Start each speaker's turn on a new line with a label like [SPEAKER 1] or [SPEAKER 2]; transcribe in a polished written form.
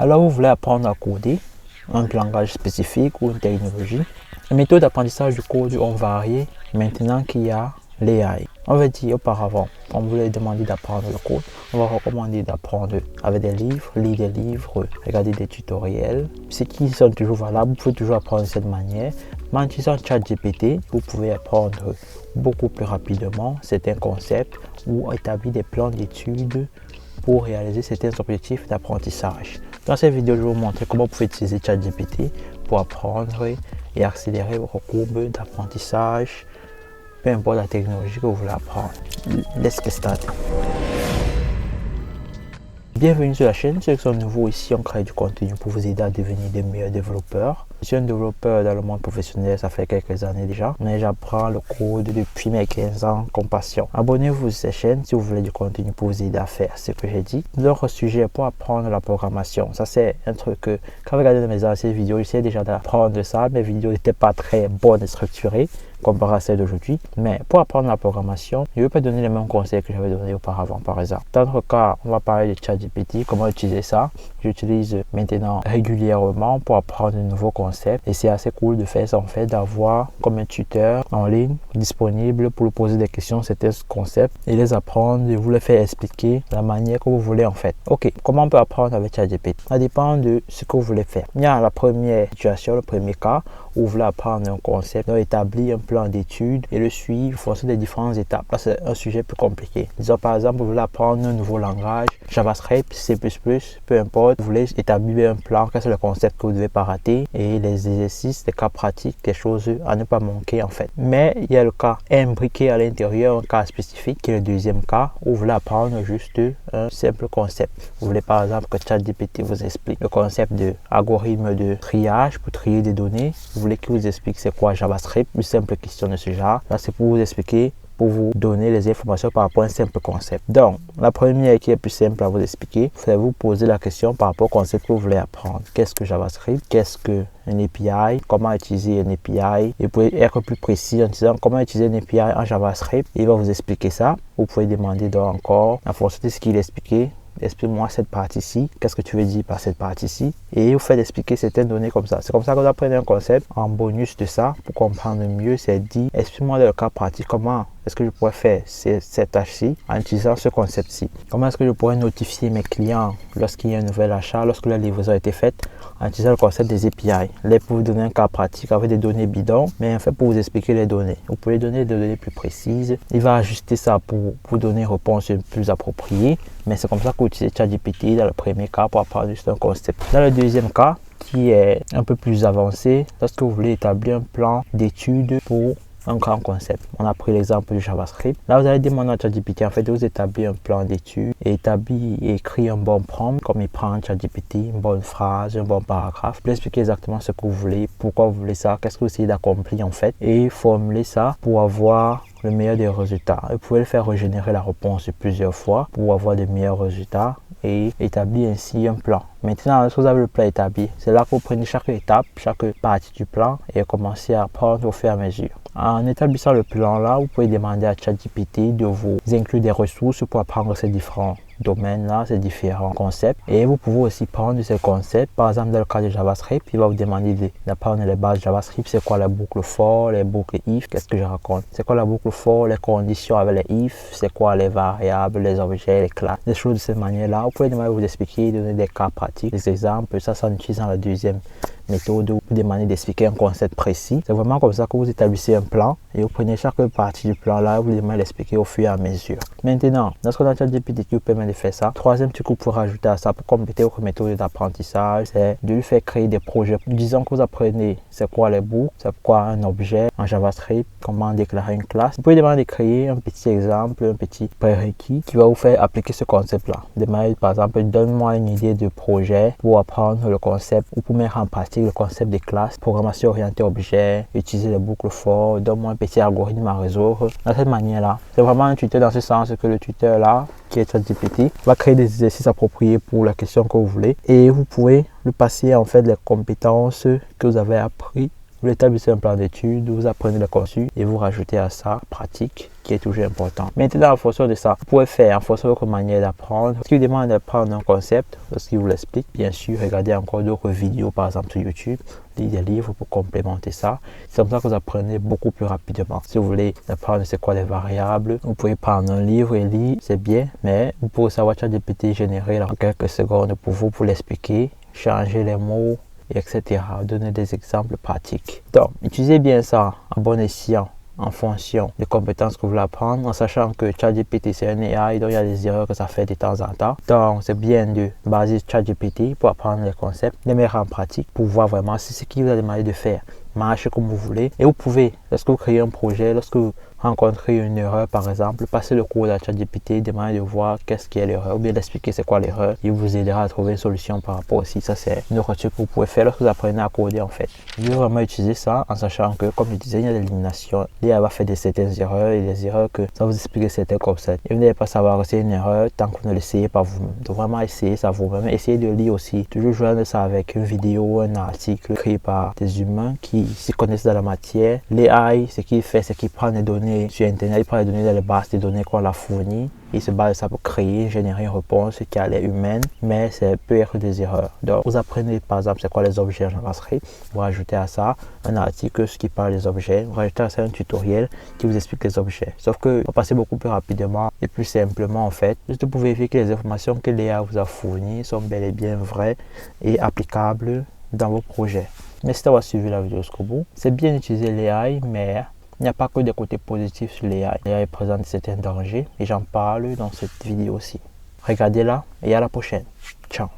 [SPEAKER 1] Alors, vous voulez apprendre à coder un langage spécifique ou une technologie. Les méthodes d'apprentissage du code ont varié maintenant qu'il y a l'AI. On va dire auparavant, on voulait demander d'apprendre le code. On va recommander d'apprendre avec des livres, lire des livres, regarder des tutoriels. Ceux qui sont toujours valables, vous pouvez toujours apprendre de cette manière. Mais en utilisant ChatGPT, vous pouvez apprendre beaucoup plus rapidement certains concepts ou établir des plans d'études pour réaliser certains objectifs d'apprentissage. Dans cette vidéo, je vais vous montrer comment vous pouvez utiliser ChatGPT pour apprendre et accélérer vos courbes d'apprentissage, peu importe la technologie que vous voulez apprendre. Let's get started. Bienvenue sur la chaîne. Ceux qui sont nouveaux ici, on crée du contenu pour vous aider à devenir des meilleurs développeurs. Je suis un développeur dans le monde professionnel, ça fait quelques années déjà, mais j'apprends le code depuis mes 15 ans comme passion. Abonnez-vous à cette chaîne si vous voulez du contenu pour vous aider à faire ce que j'ai dit. L'autre sujet pour apprendre la programmation, ça c'est un truc que quand vous regardez mes anciennes vidéos, j'essaie déjà d'apprendre ça. Mes vidéos n'étaient pas très bonnes et structurées comparé à celles d'aujourd'hui, mais pour apprendre la programmation, je ne vais pas donner les mêmes conseils que j'avais donné auparavant par exemple. Dans notre cas, on va parler de ChatGPT, comment utiliser ça. J'utilise maintenant régulièrement pour apprendre de nouveaux concepts et c'est assez cool de faire ça en fait, d'avoir comme un tuteur en ligne disponible pour lui poser des questions, certains concepts et les apprendre et vous les faire expliquer de la manière que vous voulez en fait. Ok, comment on peut apprendre avec ChatGPT? Ça dépend de ce que vous voulez faire. Il y a la première situation, le premier cas où vous voulez apprendre un concept, donc établir un plan d'études et le suivre en fonction des différentes étapes. Là, c'est un sujet plus compliqué. Disons par exemple, vous voulez apprendre un nouveau langage, JavaScript, C++, peu importe. Vous voulez établir un plan, quel est le concept que vous ne devez pas rater et les exercices, les cas pratiques, des choses à ne pas manquer en fait. Mais il y a le cas imbriqué à l'intérieur, un cas spécifique qui est le deuxième cas où vous voulez apprendre juste un simple concept. Vous voulez par exemple que ChatGPT vous explique le concept de algorithme de triage pour trier des données. Vous voulez qu'il vous explique c'est quoi JavaScript, une simple question de ce genre. Là, c'est pour vous expliquer, pour vous donner les informations par rapport à un simple concept. Donc, la première qui est plus simple à vous expliquer, c'est vous poser la question par rapport au concept que vous voulez apprendre. Qu'est-ce que JavaScript? Qu'est-ce que un API? Comment utiliser un API? Et vous pouvez être plus précis en disant comment utiliser un API en JavaScript. Il va vous expliquer ça. Vous pouvez demander donc encore, en fonction de ce qu'il expliqué, explique-moi cette partie-ci, qu'est-ce que tu veux dire par cette partie-ci, et vous faites expliquer certaines données comme ça. C'est comme ça que vous apprenez un concept. En bonus de ça, pour comprendre mieux, c'est dit, explique-moi dans le cas pratique comment est-ce que je pourrais faire cette tâche-ci en utilisant ce concept-ci. Comment est-ce que je pourrais notifier mes clients lorsqu'il y a un nouvel achat, lorsque la livraison a été faite, en utilisant le concept des API. Là, pour vous donner un cas pratique avec des données bidons, mais en fait pour vous expliquer les données. Vous pouvez donner des données plus précises. Il va ajuster ça pour vous donner une réponse plus appropriée. Mais c'est comme ça que vous utilisez ChatGPT dans le premier cas pour apprendre juste un concept. Dans le deuxième cas, qui est un peu plus avancé, lorsque vous voulez établir un plan d'études pour un grand concept. On a pris l'exemple du JavaScript. Là, vous allez demander à ChatGPT en fait de vous établir un plan d'études et écrire un bon prompt, comme il prend ChatGPT, une bonne phrase, un bon paragraphe, pour expliquer exactement ce que vous voulez, pourquoi vous voulez ça, qu'est-ce que vous essayez d'accomplir en fait, et formuler ça pour avoir le meilleur des résultats. Vous pouvez le faire régénérer la réponse plusieurs fois pour avoir de meilleurs résultats et établir ainsi un plan. Maintenant, lorsque vous avez le plan établi, c'est là que vous prenez chaque étape, chaque partie du plan et commencez à apprendre au fur et à mesure. En établissant le plan là, vous pouvez demander à ChatGPT de vous inclure des ressources pour apprendre ces différents domaines là, ces différents concepts. Et vous pouvez aussi prendre ces concepts. Par exemple, dans le cas de JavaScript, il va vous demander d'apprendre les bases JavaScript. C'est quoi la boucle for, les boucles if, qu'est-ce que je raconte? C'est quoi la boucle for, les conditions avec les if, c'est quoi les variables, les objets, les classes, des choses de cette manière-là. Vous pouvez demander vous expliquer, donner des cas pratiques, des exemples. Ça, c'est en utilisant la deuxième méthode où vous demandez d'expliquer un concept précis. C'est vraiment comme ça que vous établissez un plan et vous prenez chaque partie du plan là, vous demandez d'expliquer au fur et à mesure. Maintenant, lorsqu'on a ChatGPT qui vous permet de faire ça, troisième truc que vous pouvez rajouter à ça pour compléter votre méthode d'apprentissage, c'est de lui faire créer des projets. Disons que vous apprenez c'est quoi les boucles, c'est quoi un objet en JavaScript, comment déclarer une classe. Vous pouvez demander de créer un petit exemple, un petit prérequis qui va vous faire appliquer ce concept là. Demander par exemple, donne-moi une idée de projet pour apprendre le concept ou pour mettre en pratique le concept de classe, programmation orientée objet, utiliser les boucles for, donne-moi un petit algorithme à résoudre. De cette manière-là, c'est vraiment un tuteur dans ce sens que le tuteur là, qui est ChatGPT, va créer des exercices appropriés pour la question que vous voulez et vous pouvez lui passer en fait les compétences que vous avez appris Vous établissez un plan d'études, vous apprenez le conçu et vous rajoutez à ça la pratique qui est toujours important. Maintenant, en fonction de ça, vous pouvez faire en fonction de votre manière d'apprendre. Ce qui vous demande d'apprendre un concept, lorsqu'il vous l'explique, bien sûr, regardez encore d'autres vidéos, par exemple sur YouTube, lisez des livres pour complémenter ça. C'est comme ça que vous apprenez beaucoup plus rapidement. Si vous voulez apprendre c'est quoi les variables, vous pouvez prendre un livre et lire, c'est bien, mais vous pouvez savoir ChatGPT générer en quelques secondes pour vous, pour l'expliquer, changer les mots, etc. Donner des exemples pratiques. Donc, utilisez bien ça en bon escient, en fonction des compétences que vous voulez apprendre, en sachant que ChatGPT c'est un AI, donc il y a des erreurs que ça fait de temps en temps. Donc, c'est bien de baser ChatGPT pour apprendre les concepts, les mettre en pratique, pour voir vraiment si ce qu'il vous a demandé de faire marche comme vous voulez. Et vous pouvez, lorsque vous créez un projet, lorsque vous rencontrez une erreur par exemple, passer le cours à ChatGPT, demander de voir qu'est-ce qui est l'erreur, ou bien d'expliquer c'est quoi l'erreur. Il vous aidera à trouver une solution par rapport aussi. Ça, c'est une autre chose que vous pouvez faire lorsque vous apprenez à coder en fait. Vous devez vraiment utiliser ça en sachant que, comme je disais, il y a des éliminations. L'IA va faire certaines erreurs et des erreurs que ça va vous expliquer certains concepts. Et vous n'allez pas savoir que c'est une erreur tant que vous ne l'essayez pas vous-même. Donc vraiment essayer ça vous-même. Essayez de lire aussi. Toujours joindre ça avec une vidéo, un article créé par des humains qui s'y connaissent dans la matière. L'AI, ce qu'il fait, c'est qu'il prend des données sur Internet, il prend les données dans les bases des données qu'on l'a fournies. Il se base ça pour créer, générer une réponse qui a l'air humaine, mais ça peut être des erreurs. Donc, vous apprenez par exemple c'est quoi les objets en JavaScript. Vous rajoutez à ça un article qui parle des objets. Vous rajoutez à ça un tutoriel qui vous explique les objets. Sauf que vous passez beaucoup plus rapidement et plus simplement en fait. Juste pour vérifier que les informations que l'IA vous a fournies sont bel et bien vraies et applicables dans vos projets. Merci d'avoir suivi la vidéo jusqu'au bout. C'est bien d'utiliser l'AI, mais il n'y a pas que des côtés positifs sur l'AI. L'AI présente certains dangers et j'en parle dans cette vidéo aussi. Regardez-la et à la prochaine. Ciao.